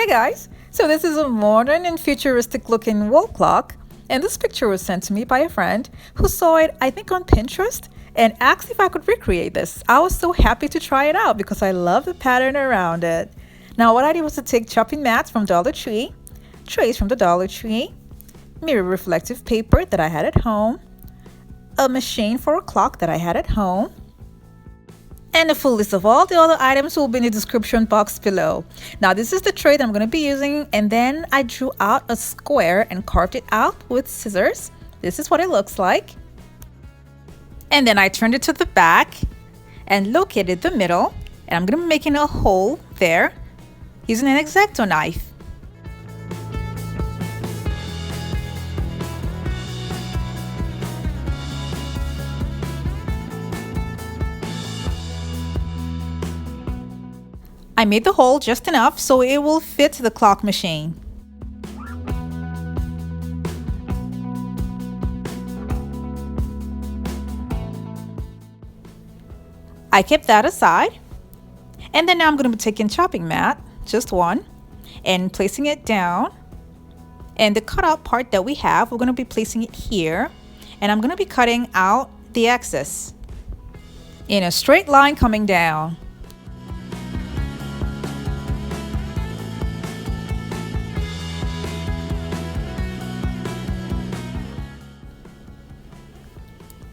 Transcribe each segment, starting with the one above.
Hi guys! So this is a modern and futuristic looking wall clock, and this picture was sent to me by a friend who saw it, I think, on Pinterest and asked if I could recreate this. I was so happy to try it out because I love the pattern around it. Now what I did was to take chopping mats from Dollar Tree, trays from the Dollar Tree, mirror reflective paper that I had at home, a machine for a clock that I had at home, and a full list of all the other items will be in the description box below. Now this is the tray that I'm going to be using, and then I drew out a square and carved it out with scissors. This is what it looks like. And then I turned it to the back and located the middle, and I'm going to be making a hole there using an X-Acto knife. I made the hole just enough so it will fit the clock machine. I kept that aside, and then now I'm going to be taking chopping mat, just one, and placing it down, and the cutout part that we have, we're going to be placing it here, and I'm going to be cutting out the excess in a straight line coming down.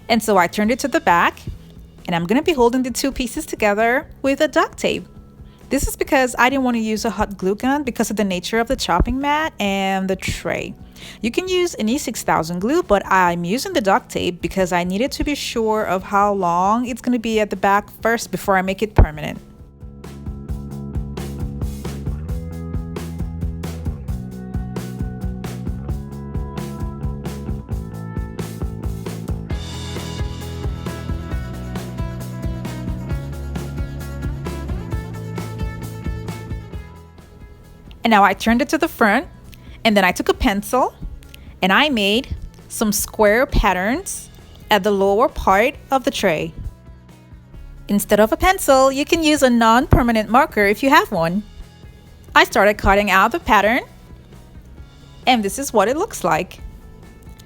And so I turned it to the back, and I'm going to be holding the two pieces together with a duct tape. This is because I didn't want to use a hot glue gun because of the nature of the chopping mat and the tray. You can use an E6000 glue, but I'm using the duct tape because I needed to be sure of how long it's going to be at the back first before I make it permanent. And now I turned it to the front, and then I took a pencil and I made some square patterns at the lower part of the tray. Instead of a pencil, you can use a non-permanent marker if you have one. I started cutting out the pattern, and this is what it looks like.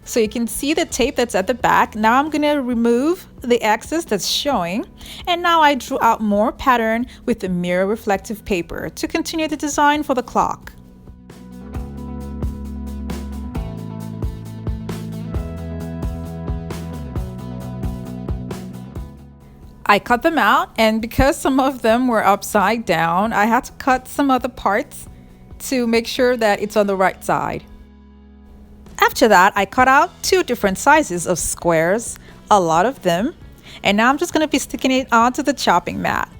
So you can see the tape that's at the back. Now I'm gonna remove the excess that's showing, and now I drew out more pattern with the mirror reflective paper to continue the design for the clock. I cut them out, and because some of them were upside down, I had to cut some other parts to make sure that it's on the right side. After that, I cut out two different sizes of squares, a lot of them, and now I'm just going to be sticking it onto the chopping mat.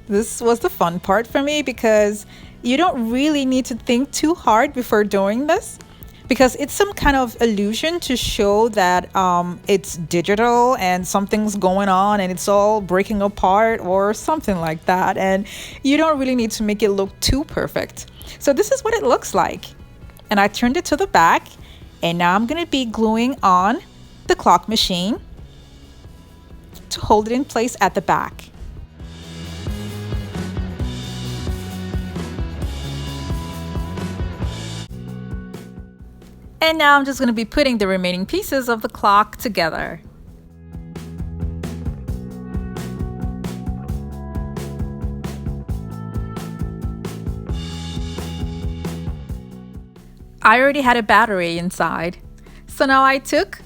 This was the fun part for me because you don't really need to think too hard before doing this, because it's some kind of illusion to show that it's digital and something's going on and it's all breaking apart or something like that, and you don't really need to make it look too perfect. So this is what it looks like, and I turned it to the back. And now I'm going to be gluing on the clock machine to hold it in place at the back. And now I'm just going to be putting the remaining pieces of the clock together. I already had a battery inside, so now I took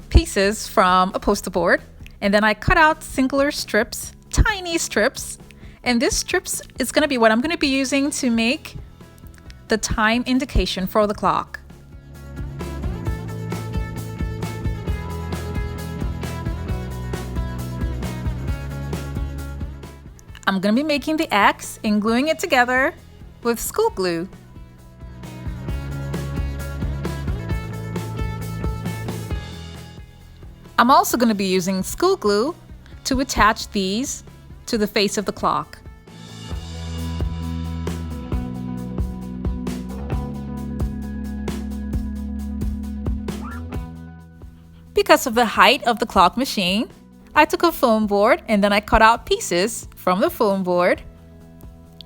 pieces from a poster board, and then I cut out singular strips, tiny strips, and this strips is going to be what I'm going to be using to make the time indication for the clock. I'm going to be making the X and gluing it together with school glue. I'm also going to be using school glue to attach these to the face of the clock. Because of the height of the clock machine, I took a foam board and then I cut out pieces from the foam board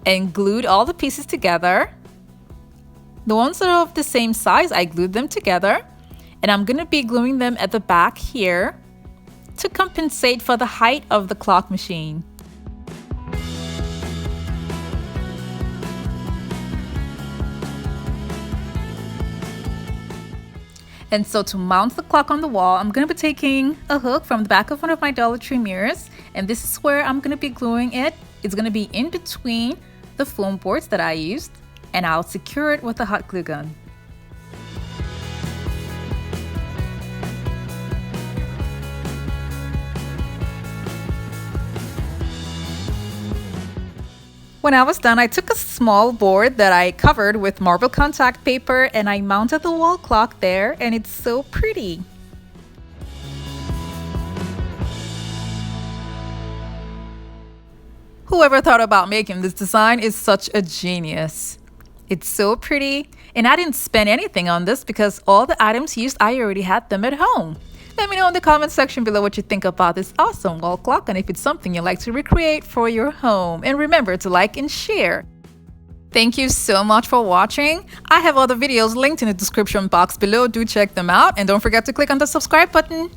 and glued all the pieces together The ones that are of the same size, I glued them together, and I'm going to be gluing them at the back here to compensate for the height of the clock machine. And so to mount the clock on the wall, I'm going to be taking a hook from the back of one of my Dollar Tree mirrors, and this is where I'm going to be gluing it. It's going to be in between the foam boards that I used, and I'll secure it with a hot glue gun. When I was done, I took a small board that I covered with marble contact paper and I mounted the wall clock there, and it's so pretty. Whoever thought about making this design is such a genius. It's so pretty, and I didn't spend anything on this because all the items used, I already had them at home. Let me know in the comment section below what you think about this awesome wall clock and if it's something you'd like to recreate for your home. And remember to like and share. Thank you so much for watching. I have other videos linked in the description box below. Do check them out and don't forget to click on the subscribe button.